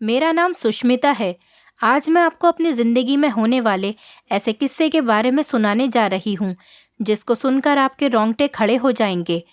मेरा नाम सुष्मिता है। आज मैं आपको अपनी ज़िंदगी में होने वाले ऐसे किस्से के बारे में सुनाने जा रही हूँ, जिसको सुनकर आपके रोंगटे खड़े हो जाएंगे।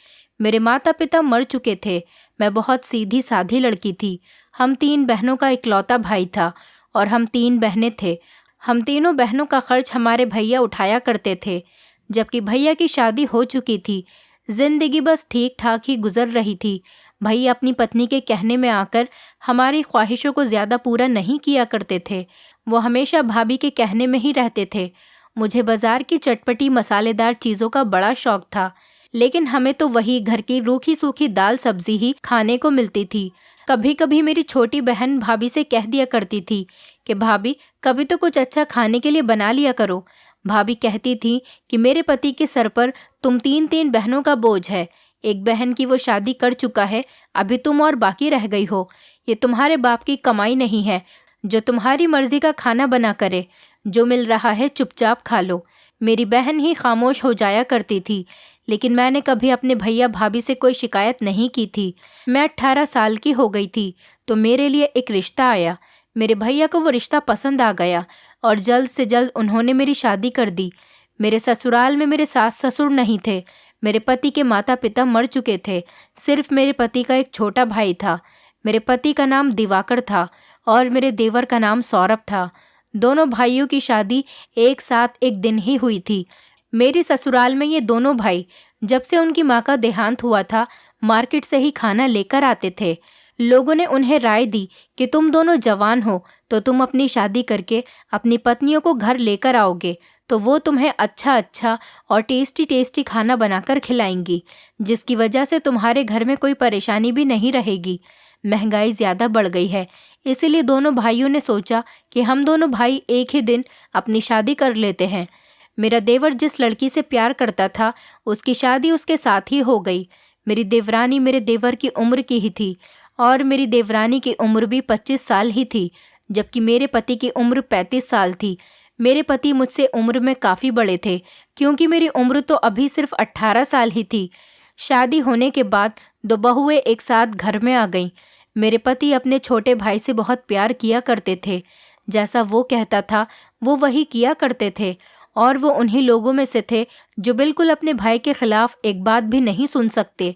मेरे माता पिता मर चुके थे। मैं बहुत सीधी सादी लड़की थी। हम 3 बहनों का इकलौता भाई था और हम 3 बहनें थे। हम तीनों बहनों का खर्च हमारे भैया उठाया करते थे, जबकि भैया की शादी हो चुकी थी। जिंदगी बस ठीक ठाक ही गुजर रही थी। भैया अपनी पत्नी के कहने में आकर हमारी ख्वाहिशों को ज़्यादा पूरा नहीं किया करते थे। वो हमेशा भाभी के कहने में ही रहते थे। मुझे बाजार की चटपटी मसालेदार चीज़ों का बड़ा शौक था, लेकिन हमें तो वही घर की रूखी सूखी दाल सब्जी ही खाने को मिलती थी। कभी कभी मेरी छोटी बहन भाभी से कह दिया करती थी कि भाभी, कभी तो कुछ अच्छा खाने के लिए बना लिया करो। भाभी कहती थी कि मेरे पति के सर पर तुम 3 बहनों का बोझ है। एक बहन की वो शादी कर चुका है, अभी तुम और बाकी रह गई हो। ये तुम्हारे बाप की कमाई नहीं है जो तुम्हारी मर्जी का खाना बना करे। जो मिल रहा है चुपचाप खा लो। मेरी बहन ही खामोश हो जाया करती थी, लेकिन मैंने कभी अपने भैया भाभी से कोई शिकायत नहीं की थी। मैं 18 साल की हो गई थी तो मेरे लिए एक रिश्ता आया। मेरे भैया को वो रिश्ता पसंद आ गया और जल्द से जल्द उन्होंने मेरी शादी कर दी। मेरे ससुराल में मेरे सास ससुर नहीं थे। मेरे पति के माता पिता मर चुके थे। सिर्फ मेरे पति का एक छोटा भाई था। मेरे पति का नाम दिवाकर था और मेरे देवर का नाम सौरभ था। दोनों भाइयों की शादी एक साथ एक दिन ही हुई थी। मेरी ससुराल में ये दोनों भाई जब से उनकी माँ का देहांत हुआ था, मार्केट से ही खाना लेकर आते थे। लोगों ने उन्हें राय दी कि तुम दोनों जवान हो तो तुम अपनी शादी करके अपनी पत्नियों को घर लेकर आओगे तो वो तुम्हें अच्छा अच्छा और टेस्टी टेस्टी खाना बनाकर खिलाएंगी, जिसकी वजह से तुम्हारे घर में कोई परेशानी भी नहीं रहेगी। महंगाई ज़्यादा बढ़ गई है, इसीलिए दोनों भाइयों ने सोचा कि हम दोनों भाई एक ही दिन अपनी शादी कर लेते हैं। मेरा देवर जिस लड़की से प्यार करता था, उसकी शादी उसके साथ ही हो गई। मेरी देवरानी मेरे देवर की उम्र की ही थी और मेरी देवरानी की उम्र भी 25 साल ही थी, जबकि मेरे पति की उम्र 35 साल थी। मेरे पति मुझसे उम्र में काफ़ी बड़े थे, क्योंकि मेरी उम्र तो अभी सिर्फ 18 साल ही थी। शादी होने के बाद 2 बहुएं एक साथ घर में आ गईं। मेरे पति अपने छोटे भाई से बहुत प्यार किया करते थे। जैसा वो कहता था वो वही किया करते थे, और वो उन्हीं लोगों में से थे जो बिल्कुल अपने भाई के खिलाफ एक बात भी नहीं सुन सकते।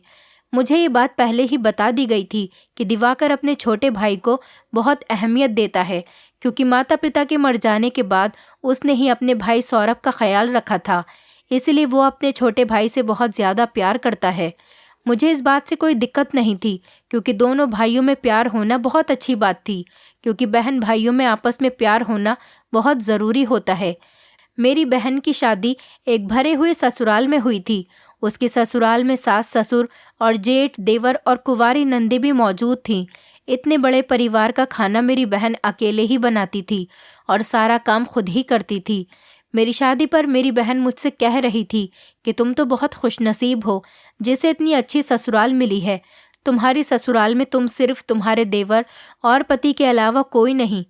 मुझे ये बात पहले ही बता दी गई थी कि दिवाकर अपने छोटे भाई को बहुत अहमियत देता है, क्योंकि माता पिता के मर जाने के बाद उसने ही अपने भाई सौरभ का ख्याल रखा था। इसलिए वो अपने छोटे भाई से बहुत ज़्यादा प्यार करता है। मुझे इस बात से कोई दिक्कत नहीं थी, क्योंकि दोनों भाइयों में प्यार होना बहुत अच्छी बात थी, क्योंकि बहन भाइयों में आपस में प्यार होना बहुत ज़रूरी होता है। मेरी बहन की शादी एक भरे हुए ससुराल में हुई थी। उसके ससुराल में सास ससुर और जेठ देवर और कुंवारी नंदी भी मौजूद थीं। इतने बड़े परिवार का खाना मेरी बहन अकेले ही बनाती थी और सारा काम खुद ही करती थी। मेरी शादी पर मेरी बहन मुझसे कह रही थी कि तुम तो बहुत खुशनसीब हो जिसे इतनी अच्छी ससुराल मिली है। तुम्हारी ससुराल में तुम सिर्फ तुम्हारे देवर और पति के अलावा कोई नहीं।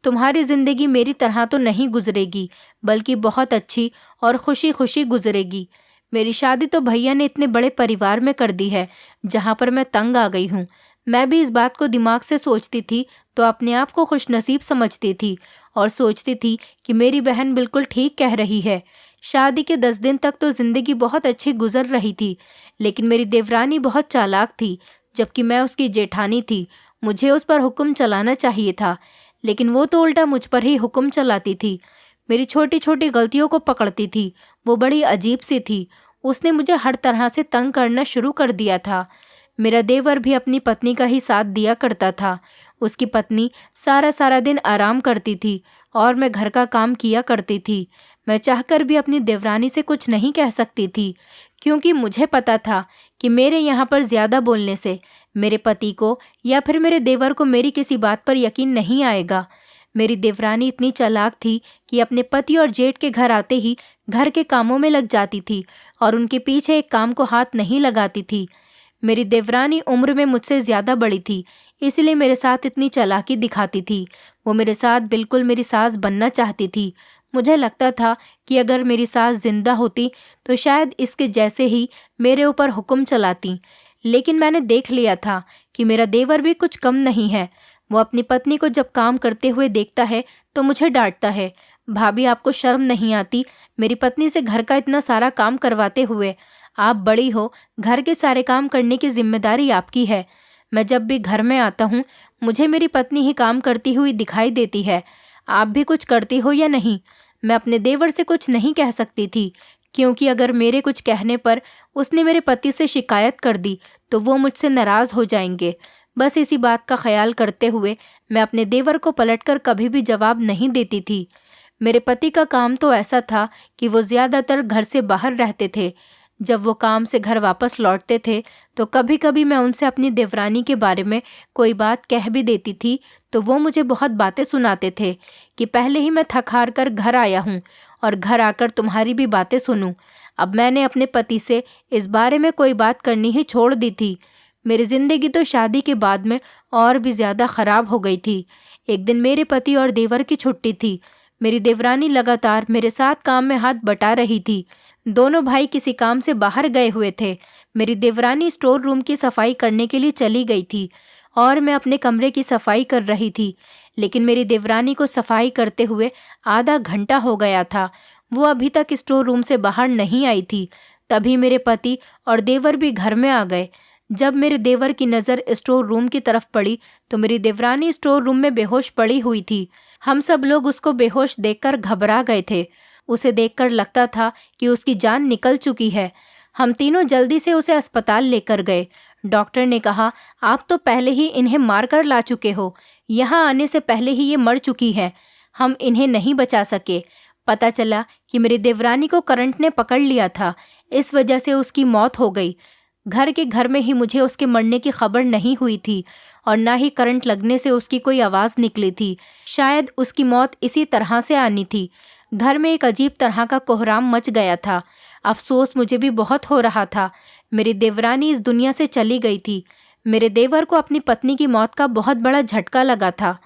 तुम्हारी ज़िंदगी मेरी तरह तो नहीं गुजरेगी, बल्कि बहुत अच्छी और खुशी खुशी गुजरेगी। मेरी शादी तो भैया ने इतने बड़े परिवार में कर दी है, जहाँ पर मैं तंग आ गई हूँ। मैं भी इस बात को दिमाग से सोचती थी तो अपने आप को खुशनसीब समझती थी और सोचती थी कि मेरी बहन बिल्कुल ठीक कह रही है। शादी के 10 दिन तक तो ज़िंदगी बहुत अच्छी गुजर रही थी, लेकिन मेरी देवरानी बहुत चालाक थी, जबकि मैं उसकी जेठानी थी। मुझे उस पर हुक्म चलाना चाहिए था, लेकिन वो तो उल्टा मुझ पर ही हुक्म चलाती थी। मेरी छोटी छोटी गलतियों को पकड़ती थी। वो बड़ी अजीब सी थी। उसने मुझे हर तरह से तंग करना शुरू कर दिया था। मेरा देवर भी अपनी पत्नी का ही साथ दिया करता था। उसकी पत्नी सारा सारा दिन आराम करती थी और मैं घर का काम किया करती थी। मैं चाहकर भी अपनी देवरानी से कुछ नहीं कह सकती थी, क्योंकि मुझे पता था कि मेरे यहाँ पर ज़्यादा बोलने से मेरे पति को या फिर मेरे देवर को मेरी किसी बात पर यकीन नहीं आएगा। मेरी देवरानी इतनी चालाक थी कि अपने पति और जेठ के घर आते ही घर के कामों में लग जाती थी और उनके पीछे एक काम को हाथ नहीं लगाती थी। मेरी देवरानी उम्र में मुझसे ज़्यादा बड़ी थी, इसलिए मेरे साथ इतनी चालाकी दिखाती थी। वो मेरे साथ बिल्कुल मेरी सास बनना चाहती थी। मुझे लगता था कि अगर मेरी सास जिंदा होती तो शायद इसके जैसे ही मेरे ऊपर हुक्म चलाती, लेकिन मैंने देख लिया था कि मेरा देवर भी कुछ कम नहीं है। वो अपनी पत्नी को जब काम करते हुए देखता है तो मुझे डांटता है, भाभी आपको शर्म नहीं आती मेरी पत्नी से घर का इतना सारा काम करवाते हुए। आप बड़ी हो, घर के सारे काम करने की जिम्मेदारी आपकी है। मैं जब भी घर में आता हूँ मुझे मेरी पत्नी ही काम करती हुई दिखाई देती है। आप भी कुछ करती हो या नहीं? मैं अपने देवर से कुछ नहीं कह सकती थी, क्योंकि अगर मेरे कुछ कहने पर उसने मेरे पति से शिकायत कर दी तो वो मुझसे नाराज़ हो जाएंगे। बस इसी बात का ख्याल करते हुए मैं अपने देवर को पलटकर कभी भी जवाब नहीं देती थी। मेरे पति का काम तो ऐसा था कि वो ज़्यादातर घर से बाहर रहते थे। जब वो काम से घर वापस लौटते थे तो कभी कभी मैं उनसे अपनी देवरानी के बारे में कोई बात कह भी देती थी तो वो मुझे बहुत बातें सुनाते थे कि पहले ही मैं थक हार कर घर आया हूँ और घर आकर तुम्हारी भी बातें सुनूं। अब मैंने अपने पति से इस बारे में कोई बात करनी ही छोड़ दी थी। मेरी ज़िंदगी तो शादी के बाद में और भी ज़्यादा ख़राब हो गई थी। एक दिन मेरे पति और देवर की छुट्टी थी। मेरी देवरानी लगातार मेरे साथ काम में हाथ बटा रही थी। दोनों भाई किसी काम से बाहर गए हुए थे। मेरी देवरानी स्टोर रूम की सफाई करने के लिए चली गई थी और मैं अपने कमरे की सफाई कर रही थी। लेकिन मेरी देवरानी को सफाई करते हुए आधा घंटा हो गया था। वो अभी तक स्टोर रूम से बाहर नहीं आई थी। तभी मेरे पति और देवर भी घर में आ गए। जब मेरे देवर की नज़र स्टोर रूम की तरफ पड़ी तो मेरी देवरानी स्टोर रूम में बेहोश पड़ी हुई थी। हम सब लोग उसको बेहोश देखकर घबरा गए थे। उसे देखकर लगता था कि उसकी जान निकल चुकी है। हम तीनों जल्दी से उसे अस्पताल लेकर गए। डॉक्टर ने कहा, आप तो पहले ही इन्हें मार कर ला चुके हो। यहाँ आने से पहले ही ये मर चुकी है। हम इन्हें नहीं बचा सके। पता चला कि मेरी देवरानी को करंट ने पकड़ लिया था, इस वजह से उसकी मौत हो गई। घर में ही मुझे उसके मरने की खबर नहीं हुई थी और ना ही करंट लगने से उसकी कोई आवाज़ निकली थी। शायद उसकी मौत इसी तरह से आनी थी। घर में एक अजीब तरह का कोहराम मच गया था। अफसोस मुझे भी बहुत हो रहा था। मेरी देवरानी इस दुनिया से चली गई थी। मेरे देवर को अपनी पत्नी की मौत का बहुत बड़ा झटका लगा था।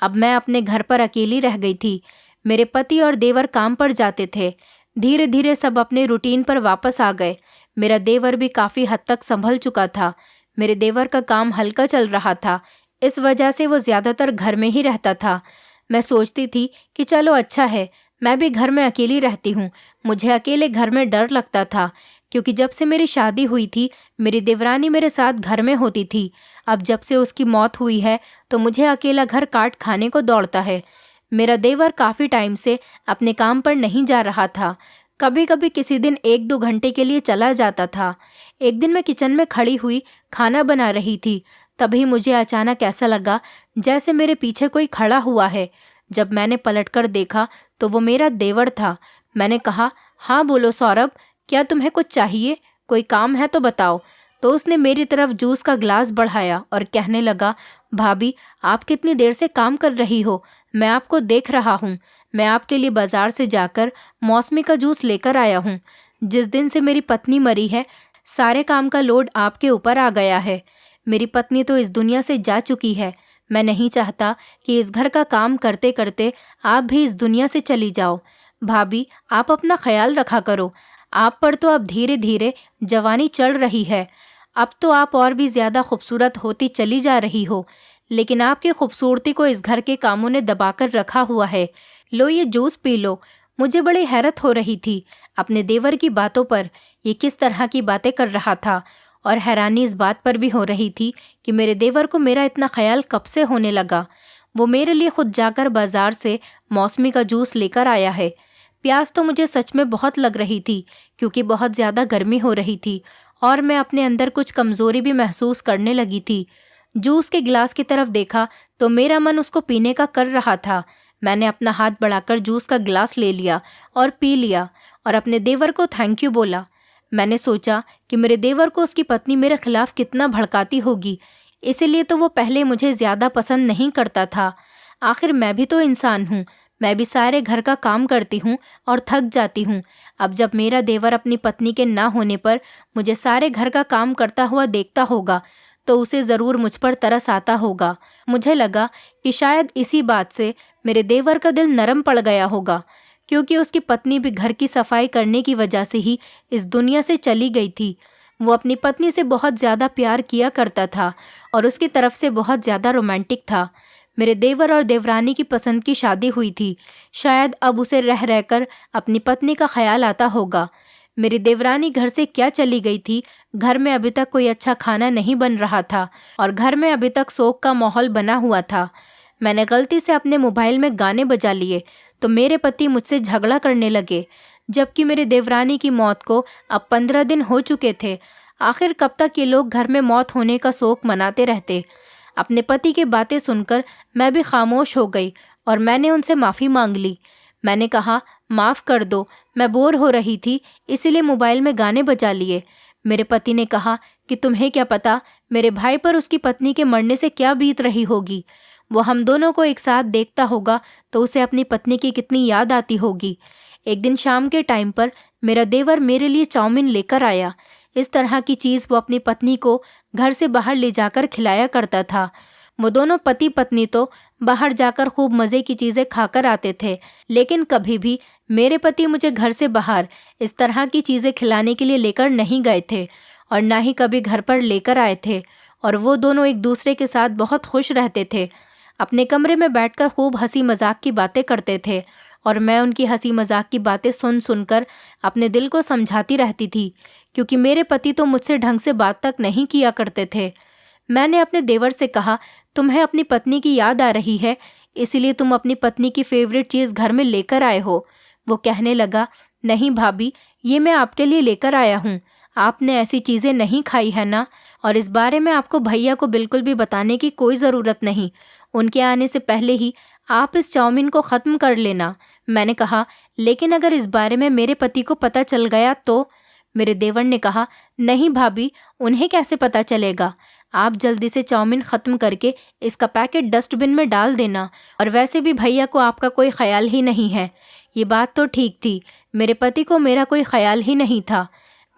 अब मैं अपने घर पर अकेली रह गई थी। मेरे पति और देवर काम पर जाते थे। धीरे धीरे सब अपने रूटीन पर वापस आ गए। मेरा देवर भी काफ़ी हद तक संभल चुका था। मेरे देवर का काम हल्का चल रहा था, इस वजह से वो ज़्यादातर घर में ही रहता था। मैं सोचती थी कि चलो अच्छा है, मैं भी घर में अकेली रहती हूँ। मुझे अकेले घर में डर लगता था, क्योंकि जब से मेरी शादी हुई थी मेरी देवरानी मेरे साथ घर में होती थी। अब जब से उसकी मौत हुई है तो मुझे अकेला घर काट खाने को दौड़ता है। मेरा देवर काफ़ी टाइम से अपने काम पर नहीं जा रहा था। कभी कभी किसी दिन 1-2 घंटे के लिए चला जाता था। एक दिन मैं किचन में खड़ी हुई खाना बना रही थी। तभी मुझे अचानक ऐसा लगा जैसे मेरे पीछे कोई खड़ा हुआ है। जब मैंने पलटकर देखा तो वो मेरा देवर था। मैंने कहा, हाँ बोलो सौरभ, क्या तुम्हें कुछ चाहिए? कोई काम है तो बताओ। तो उसने मेरी तरफ जूस का ग्लास बढ़ाया और कहने लगा, भाभी आप कितनी देर से काम कर रही हो, मैं आपको देख रहा हूँ। मैं आपके लिए बाजार से जाकर मौसमी का जूस लेकर आया हूँ। जिस दिन से मेरी पत्नी मरी है सारे काम का लोड आपके ऊपर आ गया है। मेरी पत्नी तो इस दुनिया से जा चुकी है। मैं नहीं चाहता कि इस घर का काम करते करते आप भी इस दुनिया से चली जाओ। भाभी आप अपना ख्याल रखा करो। आप पर तो अब धीरे धीरे जवानी चढ़ रही है। अब तो आप और भी ज़्यादा खूबसूरत होती चली जा रही हो, लेकिन आपकी खूबसूरती को इस घर के कामों ने दबाकर रखा हुआ है। लो ये जूस पी लो। मुझे बड़ी हैरत हो रही थी अपने देवर की बातों पर। ये किस तरह की बातें कर रहा था, और हैरानी इस बात पर भी हो रही थी कि मेरे देवर को मेरा इतना ख्याल कब से होने लगा। वो मेरे लिए खुद जाकर बाजार से मौसमी का जूस लेकर आया है। प्यास तो मुझे सच में बहुत लग रही थी, क्योंकि बहुत ज़्यादा गर्मी हो रही थी और मैं अपने अंदर कुछ कमज़ोरी भी महसूस करने लगी थी। जूस के गिलास की तरफ देखा तो मेरा मन उसको पीने का कर रहा था। मैंने अपना हाथ बढ़ाकर जूस का गिलास ले लिया और पी लिया और अपने देवर को थैंक यू बोला। मैंने सोचा कि मेरे देवर को उसकी पत्नी मेरे खिलाफ कितना भड़काती होगी, इसीलिए तो वो पहले मुझे ज़्यादा पसंद नहीं करता था। आखिर मैं भी तो इंसान हूँ, मैं भी सारे घर का काम करती हूँ और थक जाती हूँ। अब जब मेरा देवर अपनी पत्नी के ना होने पर मुझे सारे घर का काम करता हुआ देखता होगा तो उसे ज़रूर मुझ पर तरस आता होगा। मुझे लगा कि शायद इसी बात से मेरे देवर का दिल नरम पड़ गया होगा, क्योंकि उसकी पत्नी भी घर की सफाई करने की वजह से ही इस दुनिया से चली गई थी। वो अपनी पत्नी से बहुत ज़्यादा प्यार किया करता था और उसकी तरफ से बहुत ज़्यादा रोमांटिक था। मेरे देवर और देवरानी की पसंद की शादी हुई थी। शायद अब उसे रह रहकर अपनी पत्नी का ख्याल आता होगा। मेरी देवरानी घर से क्या चली गई थी। घर में अभी तक कोई अच्छा खाना नहीं बन रहा था और घर में अभी तक शोक का माहौल बना हुआ था। मैंने गलती से अपने मोबाइल में गाने बजा लिए तो मेरे पति मुझसे झगड़ा करने लगे, जबकि मेरी देवरानी की मौत को अब 15 दिन हो चुके थे। आखिर कब तक ये लोग घर में मौत होने का शोक मनाते रहते। अपने पति की बातें सुनकर मैं भी खामोश हो गई और मैंने उनसे माफ़ी मांग ली। मैंने कहा, माफ़ कर दो, मैं बोर हो रही थी इसीलिए मोबाइल में गाने बजा लिए। मेरे पति ने कहा कि तुम्हें क्या पता मेरे भाई पर उसकी पत्नी के मरने से क्या बीत रही होगी। वो हम दोनों को एक साथ देखता होगा तो उसे अपनी पत्नी की कितनी याद आती होगी। एक दिन शाम के टाइम पर मेरा देवर मेरे लिए चाउमीन लेकर आया। इस तरह की चीज़ वो अपनी पत्नी को घर से बाहर ले जाकर खिलाया करता था। वो दोनों पति पत्नी तो बाहर जाकर खूब मज़े की चीज़ें खाकर आते थे, लेकिन कभी भी मेरे पति मुझे घर से बाहर इस तरह की चीज़ें खिलाने के लिए लेकर नहीं गए थे और ना ही कभी घर पर लेकर आए थे। और वो दोनों एक दूसरे के साथ बहुत खुश रहते थे। अपने कमरे में बैठकर खूब हंसी मजाक की बातें करते थे और मैं उनकी हंसी मजाक की बातें सुन सुनकर अपने दिल को समझाती रहती थी, क्योंकि मेरे पति तो मुझसे ढंग से बात तक नहीं किया करते थे। मैंने अपने देवर से कहा, तुम्हें अपनी पत्नी की याद आ रही है, इसीलिए तुम अपनी पत्नी की फेवरेट चीज़ घर में लेकर आए हो। वो कहने लगा, नहीं भाभी, ये मैं आपके लिए लेकर आया हूँ। आपने ऐसी चीज़ें नहीं खाई है ना, और इस बारे में आपको भैया को बिल्कुल भी बताने की कोई ज़रूरत नहीं। उनके आने से पहले ही आप इस चाउमीन को ख़त्म कर लेना। मैंने कहा, लेकिन अगर इस बारे में मेरे पति को पता चल गया तो? मेरे देवर ने कहा, नहीं भाभी, उन्हें कैसे पता चलेगा। आप जल्दी से चाउमीन ख़त्म करके इसका पैकेट डस्टबिन में डाल देना। और वैसे भी भैया को आपका कोई ख्याल ही नहीं है। ये बात तो ठीक थी, मेरे पति को मेरा कोई ख्याल ही नहीं था।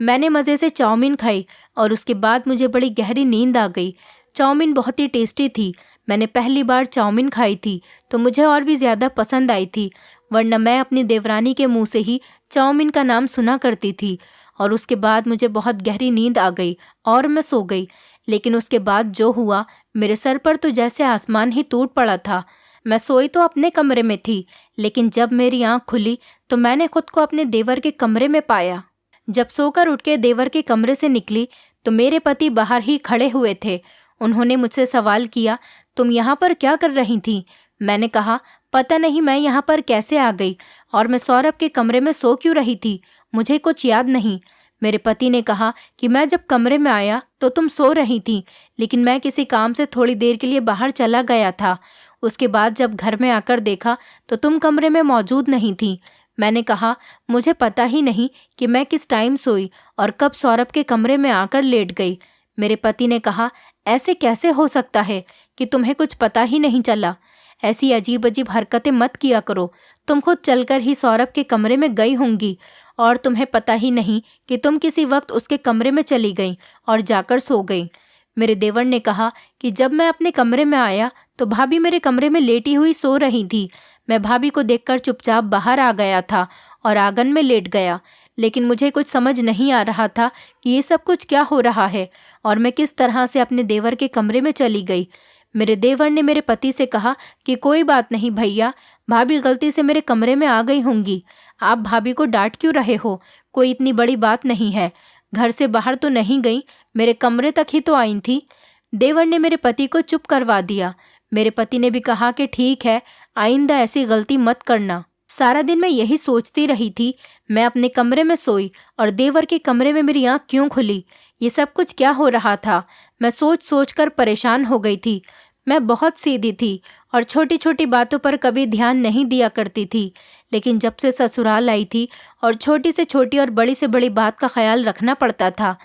मैंने मज़े से चाउमीन खाई और उसके बाद मुझे बड़ी गहरी नींद आ गई। चाउमीन बहुत ही टेस्टी थी। मैंने पहली बार चाउमीन खाई थी तो मुझे और भी ज़्यादा पसंद आई थी, वरना मैं अपनी देवरानी के मुंह से ही चाउमीन का नाम सुना करती थी। और उसके बाद मुझे बहुत गहरी नींद आ गई और मैं सो गई। लेकिन उसके बाद जो हुआ, मेरे सर पर तो जैसे आसमान ही टूट पड़ा था। मैं सोई तो अपने कमरे में थी, लेकिन जब मेरी आँख खुली तो मैंने खुद को अपने देवर के कमरे में पाया। जब सोकर उठ के देवर के कमरे से निकली तो मेरे पति बाहर ही खड़े हुए थे। उन्होंने मुझसे सवाल किया, तुम यहाँ पर क्या कर रही थी? मैंने कहा, पता नहीं मैं यहाँ पर कैसे आ गई और मैं सौरभ के कमरे में सो क्यों रही थी, मुझे कुछ याद नहीं। मेरे पति ने कहा कि मैं जब कमरे में आया तो तुम सो रही थी, लेकिन मैं किसी काम से थोड़ी देर के लिए बाहर चला गया था। उसके बाद जब घर में आकर देखा तो तुम कमरे में मौजूद नहीं थी। मैंने कहा, मुझे पता ही नहीं कि मैं किस टाइम सोई और कब सौरभ के कमरे में आकर लेट गई। मेरे पति ने कहा, ऐसे कैसे हो सकता है कि तुम्हें कुछ पता ही नहीं चला। ऐसी अजीब अजीब हरकतें मत किया करो। तुम खुद चलकर ही सौरभ के कमरे में गई होंगी और तुम्हें पता ही नहीं कि तुम किसी वक्त उसके कमरे में चली गई और जाकर सो गई। मेरे देवर ने कहा कि जब मैं अपने कमरे में आया तो भाभी मेरे कमरे में लेटी हुई सो रही थी। मैं भाभी को देखकर चुपचाप बाहर आ गया था और आंगन में लेट गया, लेकिन मुझे कुछ समझ नहीं आ रहा था कि ये सब कुछ क्या हो रहा है और मैं किस तरह से अपने देवर के कमरे में चली गई। मेरे देवर ने मेरे पति से कहा कि कोई बात नहीं भैया, भाभी गलती से मेरे कमरे में आ गई होंगी। आप भाभी को डांट क्यों रहे हो? कोई इतनी बड़ी बात नहीं है। घर से बाहर तो नहीं गई, मेरे कमरे तक ही तो आई थी। देवर ने मेरे पति को चुप करवा दिया। मेरे पति ने भी कहा कि ठीक है, आइंदा ऐसी गलती मत करना। सारा दिन मैं यही सोचती रही थी। मैं अपने कमरे में सोई और देवर के कमरे में मेरी आँख क्यों खुली? ये सब कुछ क्या हो रहा था? मैं सोच सोच कर परेशान हो गई थी। मैं बहुत सीधी थी और छोटी छोटी बातों पर कभी ध्यान नहीं दिया करती थी, लेकिन जब से ससुराल आई थी और छोटी से छोटी और बड़ी से बड़ी बात का ख्याल रखना पड़ता था।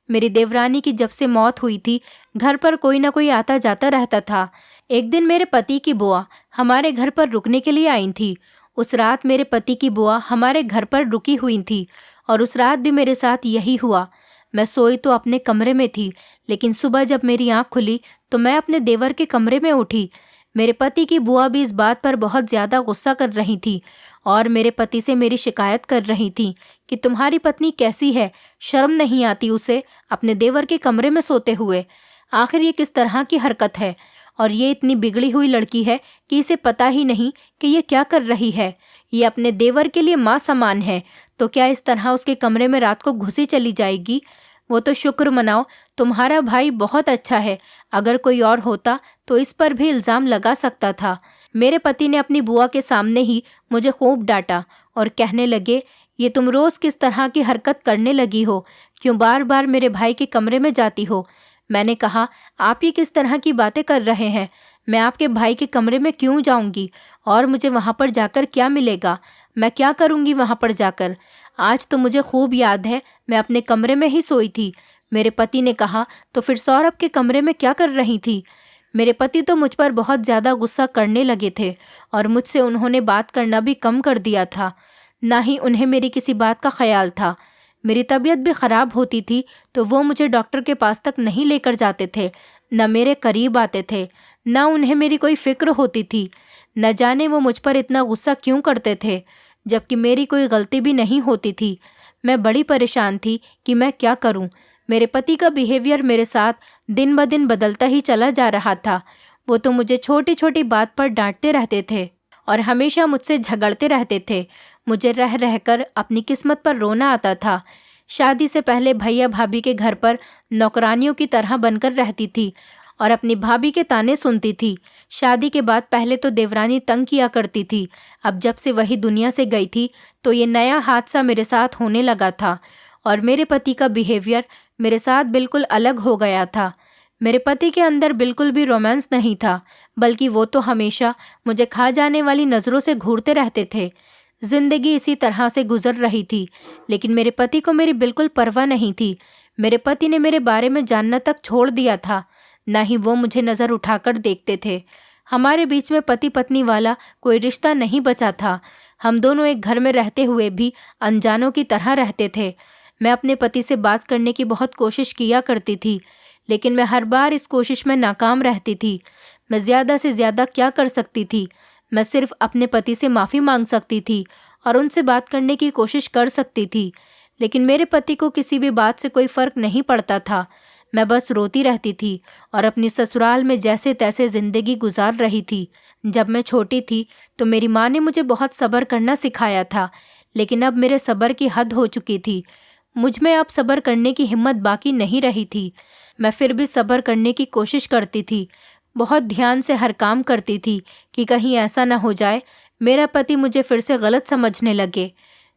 मेरी देवरानी की जब से मौत हुई थी, घर पर कोई ना कोई आता जाता रहता था। एक दिन मेरे पति की बुआ हमारे घर पर रुकने के लिए आई थी। उस रात मेरे पति की बुआ हमारे घर पर रुकी हुई थी और उस रात भी मेरे साथ यही हुआ। मैं सोई तो अपने कमरे में थी, लेकिन सुबह जब मेरी आँख खुली तो मैं अपने देवर के कमरे में उठी। मेरे पति की बुआ भी इस बात पर बहुत ज़्यादा गुस्सा कर रही थी और मेरे पति से मेरी शिकायत कर रही थी कि तुम्हारी पत्नी कैसी है, शर्म नहीं आती उसे अपने देवर के कमरे में सोते हुए। आखिर ये किस तरह की हरकत है? और ये इतनी बिगड़ी हुई लड़की है कि इसे पता ही नहीं कि ये क्या कर रही है। ये अपने देवर के लिए माँ समान है, तो क्या इस तरह उसके कमरे में रात को घुसी चली जाएगी? वो तो शुक्र मनाओ, तुम्हारा भाई बहुत अच्छा है। अगर कोई और होता तो इस पर भी इल्ज़ाम लगा सकता था। मेरे पति ने अपनी बुआ के सामने ही मुझे खूब डांटा और कहने लगे, ये तुम रोज़ किस तरह की हरकत करने लगी हो? क्यों बार बार मेरे भाई के कमरे में जाती हो? मैंने कहा, आप ये किस तरह की बातें कर रहे हैं? मैं आपके भाई के कमरे में क्यों जाऊंगी? और मुझे वहाँ पर जाकर क्या मिलेगा? मैं क्या करूँगी वहाँ पर जाकर? आज तो मुझे खूब याद है, मैं अपने कमरे में ही सोई थी। मेरे पति ने कहा, तो फिर सौरभ के कमरे में क्या कर रही थी? मेरे पति तो मुझ पर बहुत ज़्यादा गुस्सा करने लगे थे और मुझसे उन्होंने बात करना भी कम कर दिया था। ना ही उन्हें मेरी किसी बात का ख्याल था। मेरी तबीयत भी ख़राब होती थी तो वो मुझे डॉक्टर के पास तक नहीं लेकर जाते थे, न मेरे करीब आते थे, न उन्हें मेरी कोई फ़िक्र होती थी। न जाने वो मुझ पर इतना गुस्सा क्यों करते थे, जबकि मेरी कोई गलती भी नहीं होती थी। मैं बड़ी परेशान थी कि मैं क्या करूं। मेरे पति का बिहेवियर मेरे साथ दिन ब दिन बदलता ही चला जा रहा था। वो तो मुझे छोटी छोटी बात पर डांटते रहते थे और हमेशा मुझसे झगड़ते रहते थे। मुझे रह रहकर अपनी किस्मत पर रोना आता था। शादी से पहले भैया भाभी के घर पर नौकरानियों की तरह बनकर रहती थी और अपनी भाभी के ताने सुनती थी। शादी के बाद पहले तो देवरानी तंग किया करती थी। अब जब से वही दुनिया से गई थी तो ये नया हादसा मेरे साथ होने लगा था और मेरे पति का बिहेवियर मेरे साथ बिल्कुल अलग हो गया था। मेरे पति के अंदर बिल्कुल भी रोमांस नहीं था, बल्कि वो तो हमेशा मुझे खा जाने वाली नज़रों से घूरते रहते थे। जिंदगी इसी तरह से गुजर रही थी, लेकिन मेरे पति को मेरी बिल्कुल परवाह नहीं थी। मेरे पति ने मेरे बारे में जानना तक छोड़ दिया था, न ही वो मुझे नज़र उठाकर देखते थे। हमारे बीच में पति पत्नी वाला कोई रिश्ता नहीं बचा था। हम दोनों एक घर में रहते हुए भी अनजानों की तरह रहते थे। मैं अपने पति से बात करने की बहुत कोशिश किया करती थी, लेकिन मैं हर बार इस कोशिश में नाकाम रहती थी। मैं ज़्यादा से ज़्यादा क्या कर सकती थी? मैं सिर्फ अपने पति से माफ़ी मांग सकती थी और उनसे बात करने की कोशिश कर सकती थी, लेकिन मेरे पति को किसी भी बात से कोई फ़र्क नहीं पड़ता था। मैं बस रोती रहती थी और अपनी ससुराल में जैसे तैसे ज़िंदगी गुजार रही थी। जब मैं छोटी थी तो मेरी माँ ने मुझे बहुत सब्र करना सिखाया था, लेकिन अब मेरे सब्र की हद हो चुकी थी। मुझ में अब सब्र करने की हिम्मत बाकी नहीं रही थी। मैं फिर भी सब्र करने की कोशिश करती थी। बहुत ध्यान से हर काम करती थी कि कहीं ऐसा न हो जाए मेरा पति मुझे फिर से गलत समझने लगे।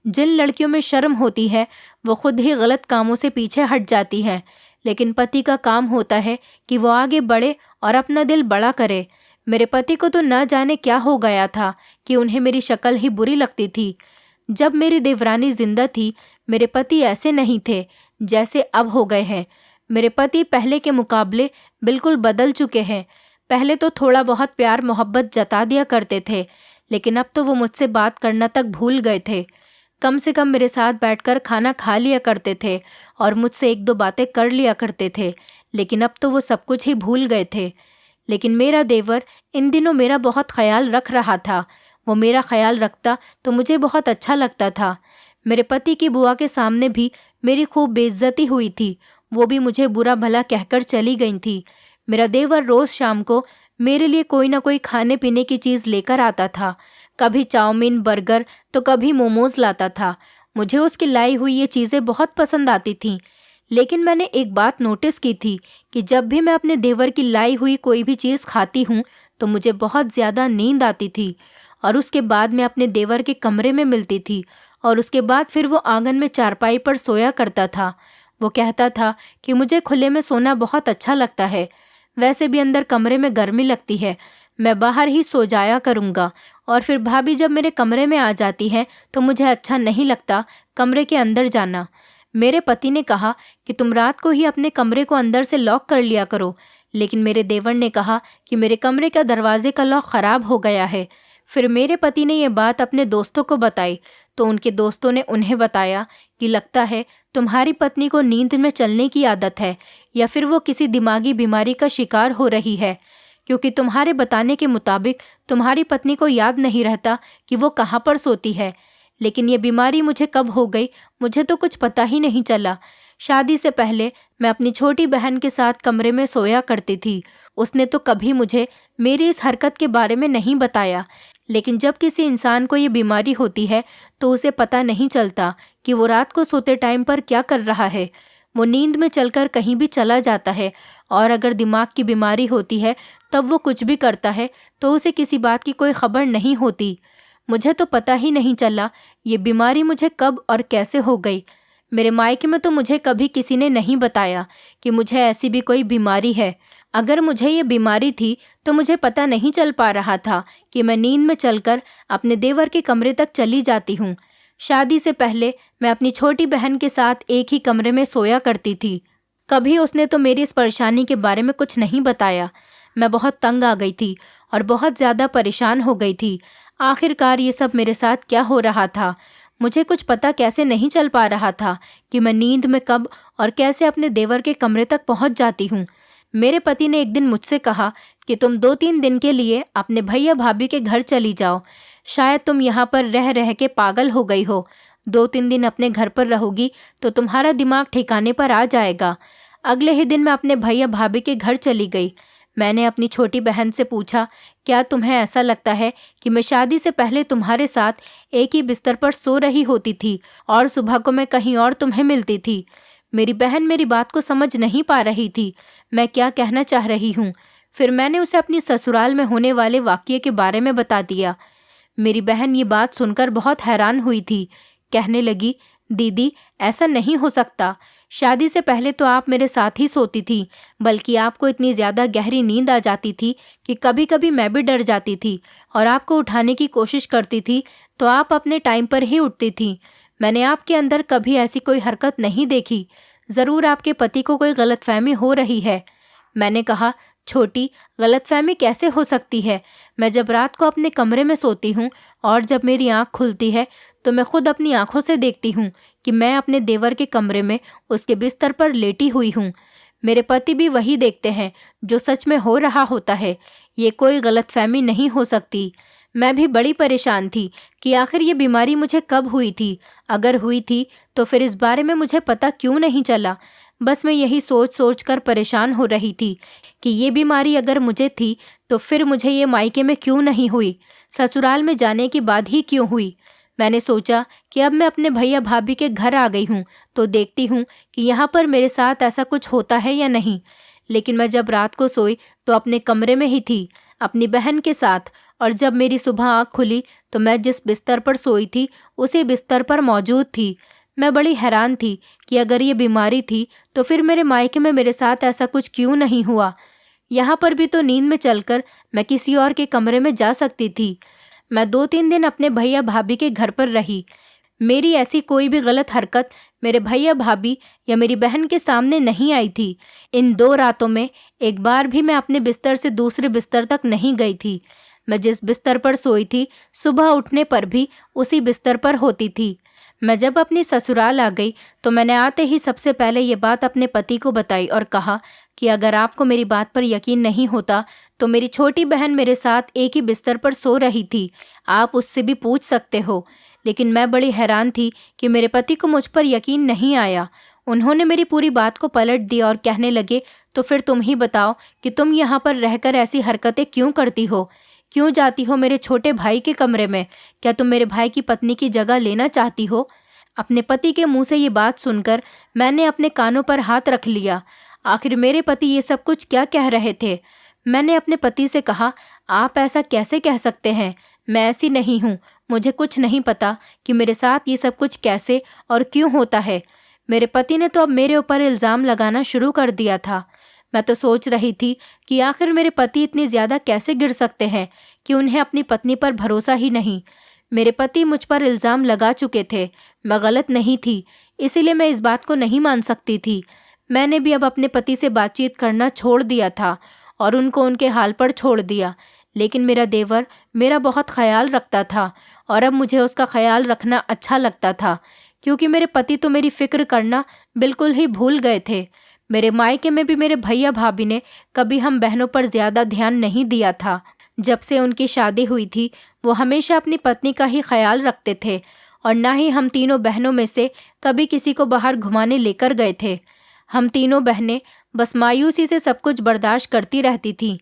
जिन लड़कियों में शर्म होती है वो खुद ही गलत कामों से पीछे हट जाती हैं, लेकिन पति का काम होता है कि वो आगे बढ़े और अपना दिल बड़ा करे। मेरे पति को तो न जाने क्या हो गया था कि उन्हें मेरी शक्ल ही बुरी लगती थी। जब मेरी देवरानी जिंदा थी मेरे पति ऐसे नहीं थे जैसे अब हो गए हैं। मेरे पति पहले के मुकाबले बिल्कुल बदल चुके हैं। पहले तो थोड़ा बहुत प्यार मोहब्बत जता दिया करते थे, लेकिन अब तो वो मुझसे बात करना तक भूल गए थे। कम से कम मेरे साथ बैठकर खाना खा लिया करते थे और मुझसे एक दो बातें कर लिया करते थे, लेकिन अब तो वो सब कुछ ही भूल गए थे। लेकिन मेरा देवर इन दिनों मेरा बहुत ख्याल रख रहा था। वो मेरा ख्याल रखता तो मुझे बहुत अच्छा लगता था। मेरे पति की बुआ के सामने भी मेरी खूब बेइज्जती हुई थी। वो भी मुझे बुरा भला कहकर चली गई थी। मेरा देवर रोज़ शाम को मेरे लिए कोई ना कोई खाने पीने की चीज़ लेकर आता था। कभी चाउमीन, बर्गर तो कभी मोमोज़ लाता था। मुझे उसकी लाई हुई ये चीज़ें बहुत पसंद आती थीं, लेकिन मैंने एक बात नोटिस की थी कि जब भी मैं अपने देवर की लाई हुई कोई भी चीज़ खाती हूँ तो मुझे बहुत ज़्यादा नींद आती थी और उसके बाद मैं अपने देवर के कमरे में मिलती थी और उसके बाद फिर वो आंगन में चारपाई पर सोया करता था। वो कहता था कि मुझे खुले में सोना बहुत अच्छा लगता है, वैसे भी अंदर कमरे में गर्मी लगती है, मैं बाहर ही सो जाया करूँगा। और फिर भाभी जब मेरे कमरे में आ जाती है तो मुझे अच्छा नहीं लगता कमरे के अंदर जाना। मेरे पति ने कहा कि तुम रात को ही अपने कमरे को अंदर से लॉक कर लिया करो, लेकिन मेरे देवर ने कहा कि मेरे कमरे का दरवाजे का लॉक ख़राब हो गया है। फिर मेरे पति ने यह बात अपने दोस्तों को बताई तो उनके दोस्तों ने उन्हें बताया कि लगता है तुम्हारी पत्नी को नींद में चलने की आदत है या फिर वो किसी दिमागी बीमारी का शिकार हो रही है, क्योंकि तुम्हारे बताने के मुताबिक तुम्हारी पत्नी को याद नहीं रहता कि वो कहाँ पर सोती है। लेकिन ये बीमारी मुझे कब हो गई मुझे तो कुछ पता ही नहीं चला। शादी से पहले मैं अपनी छोटी बहन के साथ कमरे में सोया करती थी। उसने तो कभी मुझे मेरी इस हरकत के बारे में नहीं बताया, लेकिन जब किसी इंसान को ये बीमारी होती है तो उसे पता नहीं चलता कि वो रात को सोते टाइम पर क्या कर रहा है। वो नींद में चलकर कहीं भी चला जाता है, और अगर दिमाग की बीमारी होती है तब वो कुछ भी करता है तो उसे किसी बात की कोई खबर नहीं होती। मुझे तो पता ही नहीं चला ये बीमारी मुझे कब और कैसे हो गई। मेरे मायके में तो मुझे कभी किसी ने नहीं बताया कि मुझे ऐसी भी कोई बीमारी है। अगर मुझे ये बीमारी थी तो मुझे पता नहीं चल पा रहा था कि मैं नींद में चलकर अपने देवर के कमरे तक चली जाती हूँ। शादी से पहले मैं अपनी छोटी बहन के साथ एक ही कमरे में सोया करती थी। कभी उसने तो मेरी इस परेशानी के बारे में कुछ नहीं बताया। मैं बहुत तंग आ गई थी और बहुत ज़्यादा परेशान हो गई थी। आखिरकार ये सब मेरे साथ क्या हो रहा था? मुझे कुछ पता कैसे नहीं चल पा रहा था कि मैं नींद में कब और कैसे अपने देवर के कमरे तक पहुंच जाती हूँ। मेरे पति ने एक दिन मुझसे कहा कि तुम 2-3 दिन के लिए अपने भैया भाभी के घर चली जाओ। शायद तुम यहाँ पर रह रह के पागल हो गई हो। 2-3 दिन अपने घर पर रहोगी तो तुम्हारा दिमाग ठिकाने पर आ जाएगा। अगले ही दिन मैं अपने भैया भाभी के घर चली गई। मैंने अपनी छोटी बहन से पूछा, क्या तुम्हें ऐसा लगता है कि मैं शादी से पहले तुम्हारे साथ एक ही बिस्तर पर सो रही होती थी और सुबह को मैं कहीं और तुम्हें मिलती थी? मेरी बहन मेरी बात को समझ नहीं पा रही थी मैं क्या कहना चाह रही हूँ। फिर मैंने उसे अपनी ससुराल में होने वाले वाक़ये के बारे में बता दिया। मेरी बहन ये बात सुनकर बहुत हैरान हुई थी। कहने लगी, दीदी ऐसा नहीं हो सकता। शादी से पहले तो आप मेरे साथ ही सोती थी, बल्कि आपको इतनी ज़्यादा गहरी नींद आ जाती थी कि कभी कभी मैं भी डर जाती थी और आपको उठाने की कोशिश करती थी तो आप अपने टाइम पर ही उठती थी। मैंने आपके अंदर कभी ऐसी कोई हरकत नहीं देखी। ज़रूर आपके पति को कोई गलतफहमी हो रही है। मैंने कहा, छोटी, गलतफहमी कैसे हो सकती है? मैं जब रात को अपने कमरे में सोती हूँ और जब मेरी आँख खुलती है तो मैं खुद अपनी आँखों से देखती हूँ कि मैं अपने देवर के कमरे में उसके बिस्तर पर लेटी हुई हूँ। मेरे पति भी वही देखते हैं जो सच में हो रहा होता है। ये कोई गलतफहमी नहीं हो सकती। मैं भी बड़ी परेशान थी कि आखिर ये बीमारी मुझे कब हुई थी। अगर हुई थी तो फिर इस बारे में मुझे पता क्यों नहीं चला। बस मैं यही सोच सोच कर परेशान हो रही थी कि ये बीमारी अगर मुझे थी तो फिर मुझे ये मायके में क्यों नहीं हुई, ससुराल में जाने के बाद ही क्यों हुई। मैंने सोचा कि अब मैं अपने भैया भाभी के घर आ गई हूँ तो देखती हूँ कि यहाँ पर मेरे साथ ऐसा कुछ होता है या नहीं। लेकिन मैं जब रात को सोई तो अपने कमरे में ही थी अपनी बहन के साथ, और जब मेरी सुबह आँख खुली तो मैं जिस बिस्तर पर सोई थी उसी बिस्तर पर मौजूद थी। मैं बड़ी हैरान थी कि अगर ये बीमारी थी तो फिर मेरे मायके में मेरे साथ ऐसा कुछ क्यों नहीं हुआ। यहाँ पर भी तो नींद में चलकर मैं किसी और के कमरे में जा सकती थी। मैं 2-3 दिन अपने भैया भाभी के घर पर रही। मेरी ऐसी कोई भी गलत हरकत मेरे भैया भाभी या मेरी बहन के सामने नहीं आई थी। इन 2 रातों में एक बार भी मैं अपने बिस्तर से दूसरे बिस्तर तक नहीं गई थी। मैं जिस बिस्तर पर सोई थी सुबह उठने पर भी उसी बिस्तर पर होती थी। मैं जब अपनी ससुराल आ गई तो मैंने आते ही सबसे पहले ये बात अपने पति को बताई और कहा कि अगर आपको मेरी बात पर यकीन नहीं होता तो मेरी छोटी बहन मेरे साथ एक ही बिस्तर पर सो रही थी, आप उससे भी पूछ सकते हो। लेकिन मैं बड़ी हैरान थी कि मेरे पति को मुझ पर यकीन नहीं आया। उन्होंने मेरी पूरी बात को पलट दिया और कहने लगे, तो फिर तुम ही बताओ कि तुम यहाँ पर रहकर ऐसी हरकतें क्यों करती हो? क्यों जाती हो मेरे छोटे भाई के कमरे में? क्या तुम मेरे भाई की पत्नी की जगह लेना चाहती हो? अपने पति के मुंह से ये बात सुनकर मैंने अपने कानों पर हाथ रख लिया। आखिर मेरे पति ये सब कुछ क्या कह रहे थे? मैंने अपने पति से कहा, आप ऐसा कैसे कह सकते हैं? मैं ऐसी नहीं हूँ। मुझे कुछ नहीं पता कि मेरे साथ ये सब कुछ कैसे और क्यों होता है। मेरे पति ने तो अब मेरे ऊपर इल्ज़ाम लगाना शुरू कर दिया था। मैं तो सोच रही थी कि आखिर मेरे पति इतनी ज़्यादा कैसे गिर सकते हैं कि उन्हें अपनी पत्नी पर भरोसा ही नहीं। मेरे पति मुझ पर इल्ज़ाम लगा चुके थे। मैं गलत नहीं थी, इसीलिए मैं इस बात को नहीं मान सकती थी। मैंने भी अब अपने पति से बातचीत करना छोड़ दिया था और उनको उनके हाल पर छोड़ दिया। लेकिन मेरा देवर मेरा बहुत ख्याल रखता था और अब मुझे उसका ख्याल रखना अच्छा लगता था, क्योंकि मेरे पति तो मेरी फ़िक्र करना बिल्कुल ही भूल गए थे। मेरे मायके में भी मेरे भैया भाभी ने कभी हम बहनों पर ज़्यादा ध्यान नहीं दिया था। जब से उनकी शादी हुई थी वो हमेशा अपनी पत्नी का ही ख्याल रखते थे और ना ही हम तीनों बहनों में से कभी किसी को बाहर घुमाने लेकर गए थे। हम तीनों बहनें बस मायूसी से सब कुछ बर्दाश्त करती रहती थीं।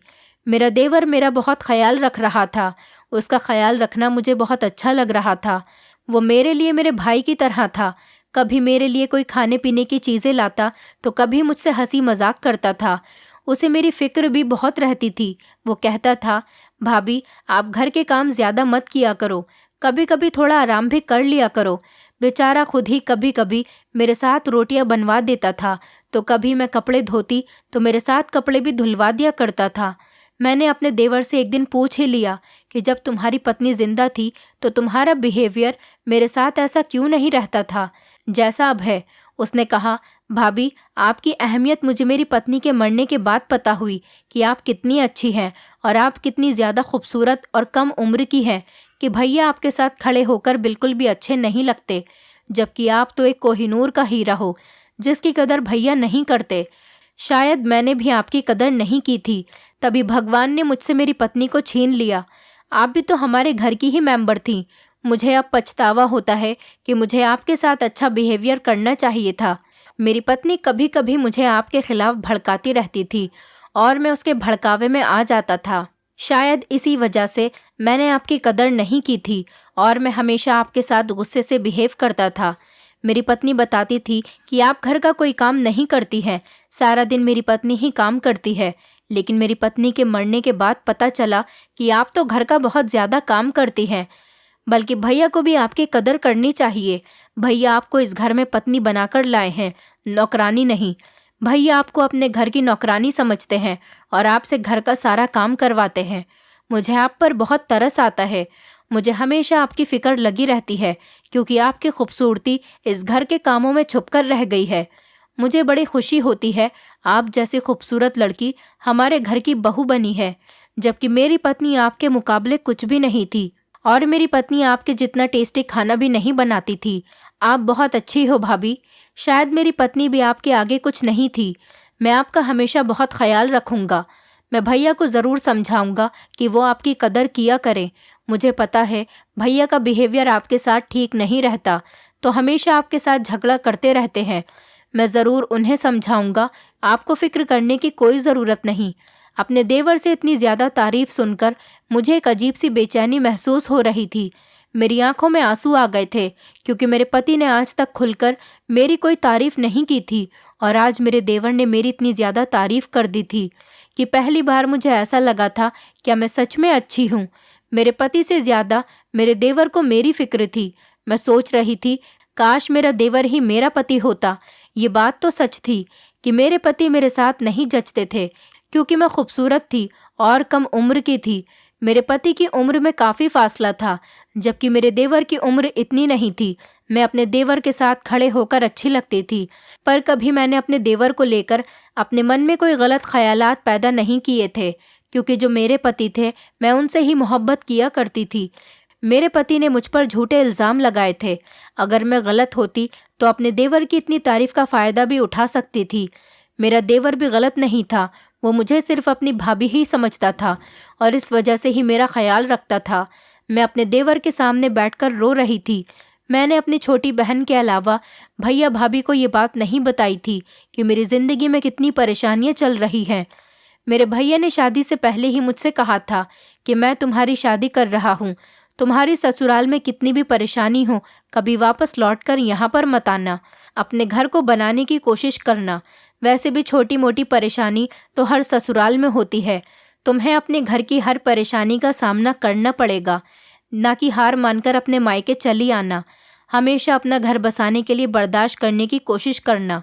मेरा देवर मेरा बहुत ख्याल रख रहा था। उसका ख्याल रखना मुझे बहुत अच्छा लग रहा था। वो मेरे लिए मेरे भाई की तरह था। कभी मेरे लिए कोई खाने पीने की चीज़ें लाता तो कभी मुझसे हंसी मजाक करता था। उसे मेरी फिक्र भी बहुत रहती थी। वो कहता था, भाभी आप घर के काम ज़्यादा मत किया करो, कभी कभी थोड़ा आराम भी कर लिया करो। बेचारा खुद ही कभी कभी मेरे साथ रोटियां बनवा देता था, तो कभी मैं कपड़े धोती तो मेरे साथ कपड़े भी धुलवा दिया करता था। मैंने अपने देवर से एक दिन पूछ ही लिया कि जब तुम्हारी पत्नी जिंदा थी तो तुम्हारा बिहेवियर मेरे साथ ऐसा क्यों नहीं रहता था जैसा अब है। उसने कहा, भाभी आपकी अहमियत मुझे मेरी पत्नी के मरने के बाद पता हुई कि आप कितनी अच्छी हैं और आप कितनी ज़्यादा खूबसूरत और कम उम्र की हैं कि भैया आपके साथ खड़े होकर बिल्कुल भी अच्छे नहीं लगते, जबकि आप तो एक कोहिनूर का हीरा हो जिसकी कदर भैया नहीं करते। शायद मैंने भी आपकी कदर नहीं की थी, तभी भगवान ने मुझसे मेरी पत्नी को छीन लिया। आप भी तो हमारे घर की ही मेंबर थी। मुझे अब पछतावा होता है कि मुझे आपके साथ अच्छा बिहेवियर करना चाहिए था। मेरी पत्नी कभी कभी मुझे आपके खिलाफ भड़काती रहती थी और मैं उसके भड़कावे में आ जाता था। शायद इसी वजह से मैंने आपकी कदर नहीं की थी और मैं हमेशा आपके साथ गुस्से से बिहेव करता था। मेरी पत्नी बताती थी कि आप घर का कोई काम नहीं करती हैं, सारा दिन मेरी पत्नी ही काम करती है। लेकिन मेरी पत्नी के मरने के बाद पता चला कि आप तो घर का बहुत ज़्यादा काम करती हैं। बल्कि भैया को भी आपकी कदर करनी चाहिए। भैया आपको इस घर में पत्नी बनाकर लाए हैं, नौकरानी नहीं। भैया आपको अपने घर की नौकरानी समझते हैं और आपसे घर का सारा काम करवाते हैं। मुझे आप पर बहुत तरस आता है। मुझे हमेशा आपकी फ़िक्र लगी रहती है क्योंकि आपकी खूबसूरती इस घर के कामों में छुपकर रह गई है। मुझे बड़ी खुशी होती है आप जैसी खूबसूरत लड़की हमारे घर की बहू बनी है, जबकि मेरी पत्नी आपके मुकाबले कुछ भी नहीं थी और मेरी पत्नी आपके जितना टेस्टी खाना भी नहीं बनाती थी। आप बहुत अच्छी हो भाभी। शायद मेरी पत्नी भी आपके आगे कुछ नहीं थी। मैं आपका हमेशा बहुत ख्याल रखूंगा। मैं भैया को ज़रूर समझाऊंगा कि वो आपकी कदर किया करें। मुझे पता है भैया का बिहेवियर आपके साथ ठीक नहीं रहता, तो हमेशा आपके साथ झगड़ा करते रहते हैं। मैं ज़रूर उन्हें समझाऊंगा, आपको फ़िक्र करने की कोई ज़रूरत नहीं। अपने देवर से इतनी ज़्यादा तारीफ़ सुनकर मुझे एक अजीब सी बेचैनी महसूस हो रही थी। मेरी आंखों में आंसू आ गए थे क्योंकि मेरे पति ने आज तक खुलकर मेरी कोई तारीफ़ नहीं की थी और आज मेरे देवर ने मेरी इतनी ज़्यादा तारीफ़ कर दी थी कि पहली बार मुझे ऐसा लगा था क्या मैं सच में अच्छी हूँ। मेरे पति से ज़्यादा मेरे देवर को मेरी फ़िक्र थी। मैं सोच रही थी काश मेरा देवर ही मेरा पति होता। ये बात तो सच थी कि मेरे पति मेरे साथ नहीं जचते थे क्योंकि मैं खूबसूरत थी और कम उम्र की थी। मेरे पति की उम्र में काफ़ी फासला था, जबकि मेरे देवर की उम्र इतनी नहीं थी। मैं अपने देवर के साथ खड़े होकर अच्छी लगती थी, पर कभी मैंने अपने देवर को लेकर अपने मन में कोई गलत ख्यालात पैदा नहीं किए थे क्योंकि जो मेरे पति थे मैं उनसे ही मोहब्बत किया करती थी। मेरे पति ने मुझ पर झूठे इल्ज़ाम लगाए थे। अगर मैं गलत होती तो अपने देवर की इतनी तारीफ़ का फ़ायदा भी उठा सकती थी। मेरा देवर भी गलत नहीं था, वो मुझे सिर्फ अपनी भाभी ही समझता था और इस वजह से ही मेरा ख्याल रखता था। मैं अपने देवर के सामने बैठकर रो रही थी। मैंने अपनी छोटी बहन के अलावा भैया भाभी को ये बात नहीं बताई थी कि मेरी ज़िंदगी में कितनी परेशानियां चल रही हैं। मेरे भैया ने शादी से पहले ही मुझसे कहा था कि मैं तुम्हारी शादी कर रहा हूँ। तुम्हारी ससुराल में कितनी भी परेशानी हो कभी वापस लौटकर यहाँ पर मत आना। अपने घर को बनाने की कोशिश करना। वैसे भी छोटी मोटी परेशानी तो हर ससुराल में होती है। तुम्हें अपने घर की हर परेशानी का सामना करना पड़ेगा, ना कि हार मानकर अपने मायके चली आना। हमेशा अपना घर बसाने के लिए बर्दाश्त करने की कोशिश करना।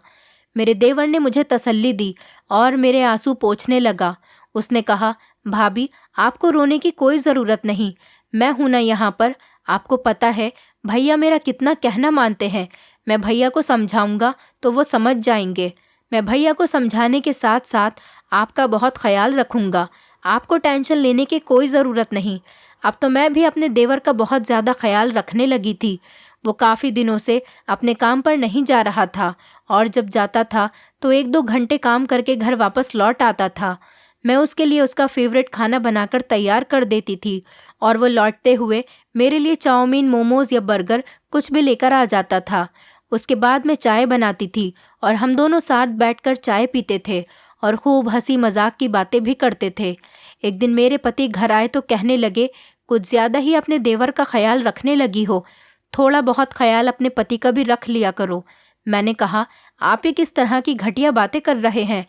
मेरे देवर ने मुझे तसल्ली दी और मेरे आंसू पोंछने लगा। उसने कहा, भाभी आपको रोने की कोई ज़रूरत नहीं, मैं हूं ना यहाँ पर। आपको पता है भैया मेरा कितना कहना मानते हैं। मैं भैया को समझाऊंगा तो वो समझ जाएंगे। मैं भैया को समझाने के साथ साथ आपका बहुत ख्याल रखूंगा। आपको टेंशन लेने की कोई ज़रूरत नहीं। अब तो मैं भी अपने देवर का बहुत ज़्यादा ख्याल रखने लगी थी। वो काफ़ी दिनों से अपने काम पर नहीं जा रहा था और जब जाता था तो 1-2 घंटे काम करके घर वापस लौट आता था। मैं उसके लिए उसका फेवरेट खाना बनाकर तैयार कर देती थी और वो लौटते हुए मेरे लिए चाउमीन, मोमोज या बर्गर कुछ भी लेकर आ जाता था। उसके बाद मैं चाय बनाती थी और हम दोनों साथ बैठकर चाय पीते थे और खूब हंसी मजाक की बातें भी करते थे। एक दिन मेरे पति घर आए तो कहने लगे, कुछ ज़्यादा ही अपने देवर का ख्याल रखने लगी हो, थोड़ा बहुत ख्याल अपने पति का भी रख लिया करो। मैंने कहा, आप ये किस तरह की घटिया बातें कर रहे हैं?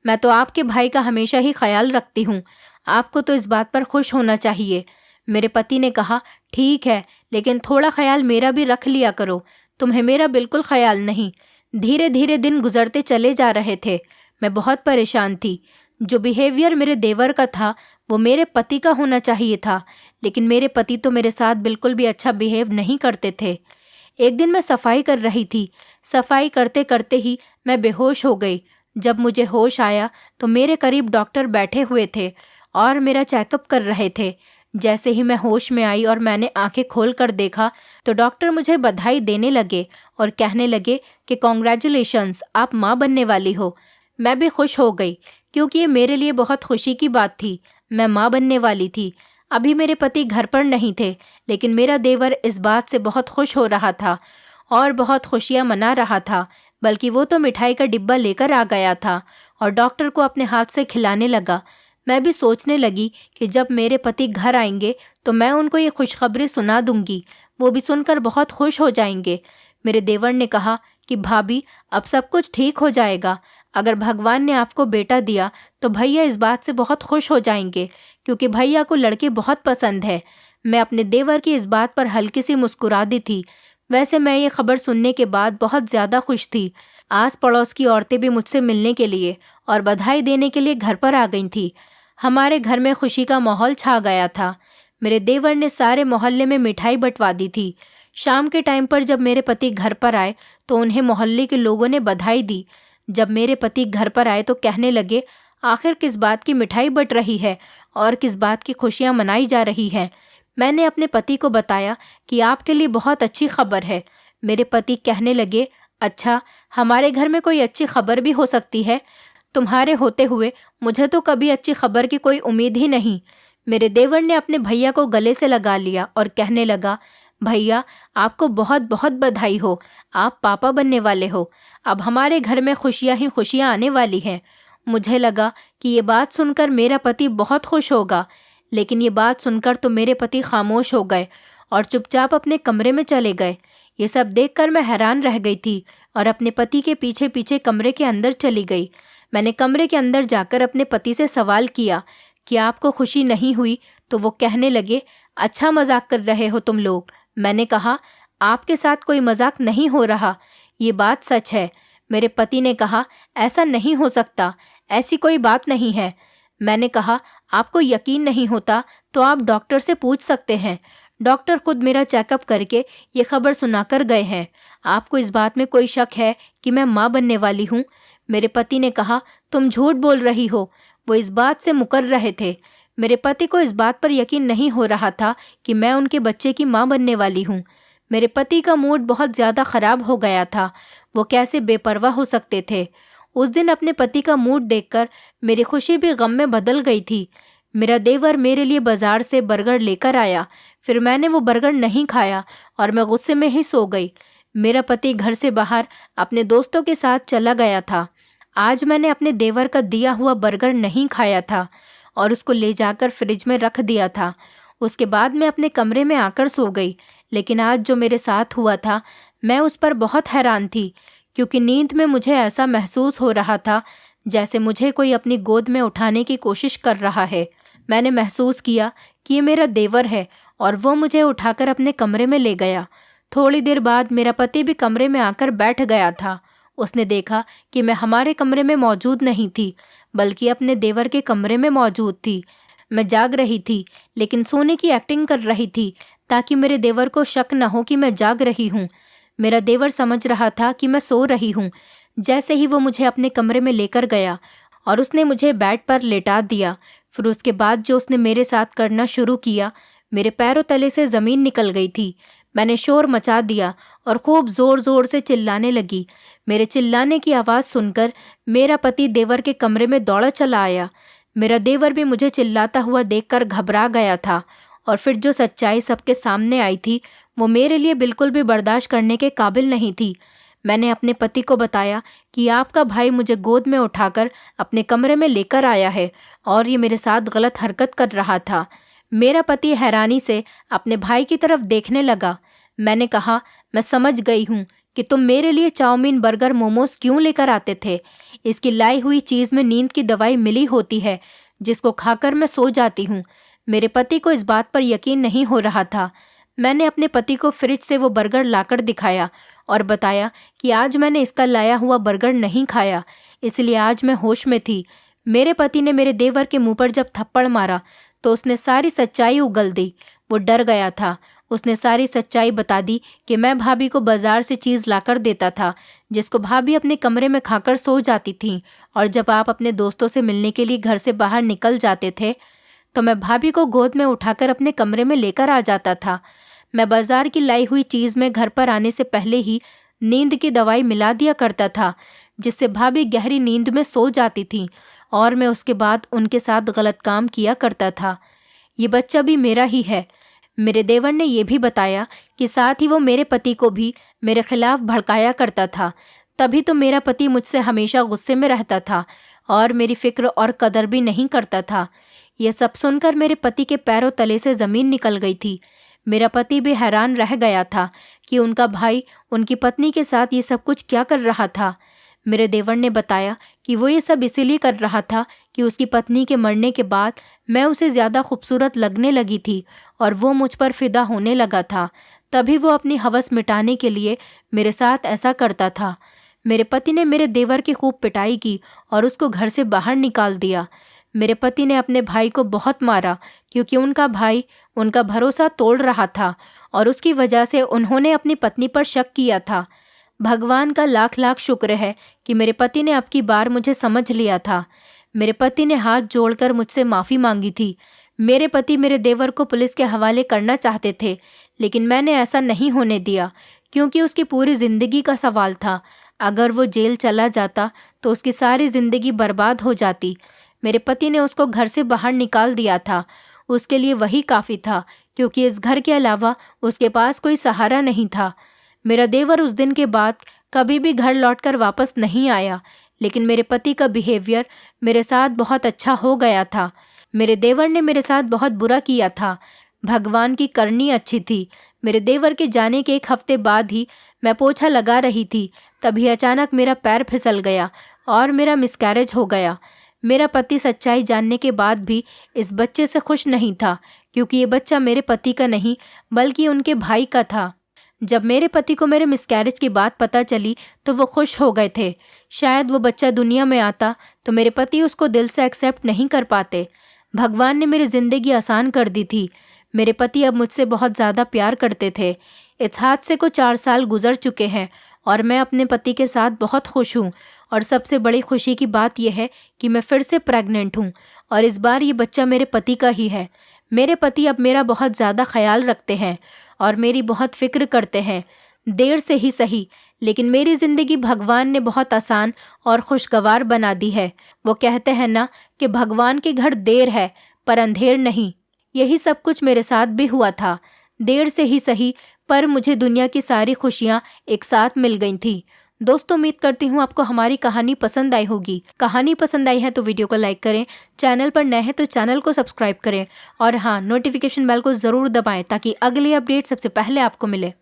मैं तो आपके भाई का हमेशा ही ख्याल रखती हूँ, आपको तो इस बात पर खुश होना चाहिए। मेरे पति ने कहा, ठीक है, लेकिन थोड़ा ख्याल मेरा भी रख लिया करो, तुम्हें मेरा बिल्कुल ख्याल नहीं। धीरे धीरे दिन गुजरते चले जा रहे थे। मैं बहुत परेशान थी। जो बिहेवियर मेरे देवर का था वो मेरे पति का होना चाहिए था, लेकिन मेरे पति तो मेरे साथ बिल्कुल भी अच्छा बिहेव नहीं करते थे। एक दिन मैं सफाई कर रही थी। सफाई करते करते ही मैं बेहोश हो गई। जब मुझे होश आया तो मेरे करीब डॉक्टर बैठे हुए थे और मेरा चेकअप कर रहे थे। जैसे ही मैं होश में आई और मैंने आंखें खोल कर देखा तो डॉक्टर मुझे बधाई देने लगे और कहने लगे कि कॉन्ग्रेचुलेशंस, आप माँ बनने वाली हो। मैं भी खुश हो गई क्योंकि ये मेरे लिए बहुत खुशी की बात थी। मैं माँ बनने वाली थी। अभी मेरे पति घर पर नहीं थे, लेकिन मेरा देवर इस बात से बहुत खुश हो रहा था और बहुत खुशियाँ मना रहा था। बल्कि वो तो मिठाई का डिब्बा लेकर आ गया था और डॉक्टर को अपने हाथ से खिलाने लगा। मैं भी सोचने लगी कि जब मेरे पति घर आएंगे तो मैं उनको ये खुशखबरी सुना दूंगी, वो भी सुनकर बहुत खुश हो जाएंगे। मेरे देवर ने कहा कि भाभी, अब सब कुछ ठीक हो जाएगा। अगर भगवान ने आपको बेटा दिया तो भैया इस बात से बहुत खुश हो जाएंगे, क्योंकि भैया को लड़के बहुत पसंद है। मैं अपने देवर की इस बात पर हल्की सी मुस्कुरा दी थी। वैसे मैं ये खबर सुनने के बाद बहुत ज़्यादा खुश थी। आस पड़ोस की औरतें भी मुझसे मिलने के लिए और बधाई देने के लिए घर पर आ गई थी। हमारे घर में खुशी का माहौल छा गया था। मेरे देवर ने सारे मोहल्ले में मिठाई बंटवा दी थी। शाम के टाइम पर जब मेरे पति घर पर आए तो उन्हें मोहल्ले के लोगों ने बधाई दी। जब मेरे पति घर पर आए तो कहने लगे, आखिर किस बात की मिठाई बट रही है और किस बात की खुशियाँ मनाई जा रही हैं। मैंने अपने पति को बताया कि आपके लिए बहुत अच्छी खबर है। मेरे पति कहने लगे, अच्छा, हमारे घर में कोई अच्छी खबर भी हो सकती है? तुम्हारे होते हुए मुझे तो कभी अच्छी खबर की कोई उम्मीद ही नहीं। मेरे देवर ने अपने भैया को गले से लगा लिया और कहने लगा, भैया, आपको बहुत बहुत बधाई हो, आप पापा बनने वाले हो। अब हमारे घर में खुशियाँ ही खुशियाँ आने वाली हैं। मुझे लगा कि ये बात सुनकर मेरा पति बहुत खुश होगा, लेकिन ये बात सुनकर तो मेरे पति खामोश हो गए और चुपचाप अपने कमरे में चले गए। ये सब देखकर मैं हैरान रह गई थी और अपने पति के पीछे पीछे कमरे के अंदर चली गई। मैंने कमरे के अंदर जाकर अपने पति से सवाल किया कि आपको खुशी नहीं हुई? तो वो कहने लगे, अच्छा मजाक कर रहे हो तुम लोग। मैंने कहा, आपके साथ कोई मजाक नहीं हो रहा, ये बात सच है। मेरे पति ने कहा, ऐसा नहीं हो सकता, ऐसी कोई बात नहीं है। मैंने कहा, आपको यकीन नहीं होता तो आप डॉक्टर से पूछ सकते हैं। डॉक्टर खुद मेरा चेकअप करके ये खबर सुनाकर गए हैं। आपको इस बात में कोई शक है कि मैं माँ बनने वाली हूँ? मेरे पति ने कहा, तुम झूठ बोल रही हो। वो इस बात से मुकर रहे थे। मेरे पति को इस बात पर यकीन नहीं हो रहा था कि मैं उनके बच्चे की माँ बनने वाली हूँ। मेरे पति का मूड बहुत ज़्यादा ख़राब हो गया था। वो कैसे बेपरवाह हो सकते थे? उस दिन अपने पति का मूड देखकर मेरी खुशी भी गम में बदल गई थी। मेरा देवर मेरे लिए बाजार से बर्गर लेकर आया। फिर मैंने वो बर्गर नहीं खाया और मैं गुस्से में ही सो गई। मेरा पति घर से बाहर अपने दोस्तों के साथ चला गया था। आज मैंने अपने देवर का दिया हुआ बर्गर नहीं खाया था और उसको ले जाकर फ्रिज में रख दिया था। उसके बाद मैं अपने कमरे में आकर सो गई। लेकिन आज जो मेरे साथ हुआ था, मैं उस पर बहुत हैरान थी, क्योंकि नींद में मुझे ऐसा महसूस हो रहा था जैसे मुझे कोई अपनी गोद में उठाने की कोशिश कर रहा है। मैंने महसूस किया कि ये मेरा देवर है और वो मुझे उठाकर अपने कमरे में ले गया। थोड़ी देर बाद मेरा पति भी कमरे में आकर बैठ गया था। उसने देखा कि मैं हमारे कमरे में मौजूद नहीं थी, बल्कि अपने देवर के कमरे में मौजूद थी। मैं जाग रही थी, लेकिन सोने की एक्टिंग कर रही थी ताकि मेरे देवर को शक न हो कि मैं जाग रही हूँ। मेरा देवर समझ रहा था कि मैं सो रही हूँ। जैसे ही वो मुझे अपने कमरे में लेकर गया और उसने मुझे बेड पर लेटा दिया, फिर उसके बाद जो उसने मेरे साथ करना शुरू किया, मेरे पैरों तले से ज़मीन निकल गई थी। मैंने शोर मचा दिया और खूब ज़ोर ज़ोर से चिल्लाने लगी। मेरे चिल्लाने की आवाज़ सुनकर मेरा पति देवर के कमरे में दौड़ा चला आया। मेरा देवर भी मुझे चिल्लाता हुआ देखकर घबरा गया था और फिर जो सच्चाई सबके सामने आई थी वो मेरे लिए बिल्कुल भी बर्दाश्त करने के काबिल नहीं थी। मैंने अपने पति को बताया कि आपका भाई मुझे गोद में उठाकर अपने कमरे में लेकर आया है और ये मेरे साथ गलत हरकत कर रहा था। मेरा पति हैरानी से अपने भाई की तरफ देखने लगा। मैंने कहा, मैं समझ गई हूँ कि तुम मेरे लिए चाउमीन, बर्गर, मोमोज क्यों लेकर आते थे। इसकी लाई हुई चीज़ में नींद की दवाई मिली होती है जिसको खाकर मैं सो जाती हूँ। मेरे पति को इस बात पर यकीन नहीं हो रहा था। मैंने अपने पति को फ्रिज से वो बर्गर लाकर दिखाया और बताया कि आज मैंने इसका लाया हुआ बर्गर नहीं खाया, इसलिए आज मैं होश में थी। मेरे पति ने मेरे देवर के मुंह पर जब थप्पड़ मारा तो उसने सारी सच्चाई उगल दी। वो डर गया था। उसने सारी सच्चाई बता दी कि मैं भाभी को बाजार से चीज़ लाकर देता था जिसको भाभी अपने कमरे में खाकर सो जाती थी, और जब आप अपने दोस्तों से मिलने के लिए घर से बाहर निकल जाते थे तो मैं भाभी को गोद में उठाकर अपने कमरे में लेकर आ जाता था। मैं बाजार की लाई हुई चीज़ में घर पर आने से पहले ही नींद की दवाई मिला दिया करता था जिससे भाभी गहरी नींद में सो जाती थी और मैं उसके बाद उनके साथ गलत काम किया करता था। ये बच्चा भी मेरा ही है। मेरे देवर ने यह भी बताया कि साथ ही वो मेरे पति को भी मेरे खिलाफ भड़काया करता था। तभी तो मेरा पति मुझसे हमेशा गुस्से में रहता था और मेरी फिक्र और कदर भी नहीं करता था। यह सब सुनकर मेरे पति के पैरों तले से ज़मीन निकल गई थी। मेरा पति भी हैरान रह गया था कि उनका भाई उनकी पत्नी के साथ ये सब कुछ क्या कर रहा था। मेरे देवर ने बताया कि वो ये सब इसीलिए कर रहा था कि उसकी पत्नी के मरने के बाद मैं उसे ज़्यादा खूबसूरत लगने लगी थी और वो मुझ पर फिदा होने लगा था। तभी वो अपनी हवस मिटाने के लिए मेरे साथ ऐसा करता था। मेरे पति ने मेरे देवर की खूब पिटाई की और उसको घर से बाहर निकाल दिया। मेरे पति ने अपने भाई को बहुत मारा क्योंकि उनका भाई उनका भरोसा तोड़ रहा था और उसकी वजह से उन्होंने अपनी पत्नी पर शक किया था। भगवान का लाख लाख शुक्र है कि मेरे पति ने अब की बार मुझे समझ लिया था। मेरे पति ने हाथ जोड़कर मुझसे माफ़ी मांगी थी। मेरे पति मेरे देवर को पुलिस के हवाले करना चाहते थे, लेकिन मैंने ऐसा नहीं होने दिया क्योंकि उसकी पूरी ज़िंदगी का सवाल था। अगर वो जेल चला जाता तो उसकी सारी ज़िंदगी बर्बाद हो जाती। मेरे पति ने उसको घर से बाहर निकाल दिया था। उसके लिए वही काफ़ी था क्योंकि इस घर के अलावा उसके पास कोई सहारा नहीं था। मेरा देवर उस दिन के बाद कभी भी घर लौटकर वापस नहीं आया, लेकिन मेरे पति का बिहेवियर मेरे साथ बहुत अच्छा हो गया था। मेरे देवर ने मेरे साथ बहुत बुरा किया था। भगवान की करनी अच्छी थी। मेरे देवर के जाने के 1 हफ्ते बाद ही मैं पोछा लगा रही थी, तभी अचानक मेरा पैर फिसल गया और मेरा मिसकैरेज हो गया। मेरा पति सच्चाई जानने के बाद भी इस बच्चे से खुश नहीं था क्योंकि ये बच्चा मेरे पति का नहीं बल्कि उनके भाई का था। जब मेरे पति को मेरे मिसकैरेज की बात पता चली तो वो खुश हो गए थे। शायद वो बच्चा दुनिया में आता तो मेरे पति उसको दिल से एक्सेप्ट नहीं कर पाते। भगवान ने मेरी ज़िंदगी आसान कर दी थी। मेरे पति अब मुझसे बहुत ज़्यादा प्यार करते थे। इस हादसे को 4 साल गुजर चुके हैं और मैं अपने पति के साथ बहुत खुश हूँ। और सबसे बड़ी खुशी की बात यह है कि मैं फिर से प्रेग्नेंट हूँ और इस बार ये बच्चा मेरे पति का ही है। मेरे पति अब मेरा बहुत ज़्यादा ख्याल रखते हैं और मेरी बहुत फिक्र करते हैं। देर से ही सही, लेकिन मेरी ज़िंदगी भगवान ने बहुत आसान और खुशगवार बना दी है। वो कहते हैं ना कि भगवान के घर देर है पर अंधेर नहीं। यही सब कुछ मेरे साथ भी हुआ था। देर से ही सही, पर मुझे दुनिया की सारी खुशियाँ एक साथ मिल गई थी। दोस्तों, उम्मीद करती हूँ आपको हमारी कहानी पसंद आई होगी। कहानी पसंद आई है तो वीडियो को लाइक करें, चैनल पर नए हैं तो चैनल को सब्सक्राइब करें और हाँ, नोटिफिकेशन बेल को ज़रूर दबाएं ताकि अगली अपडेट सबसे पहले आपको मिले।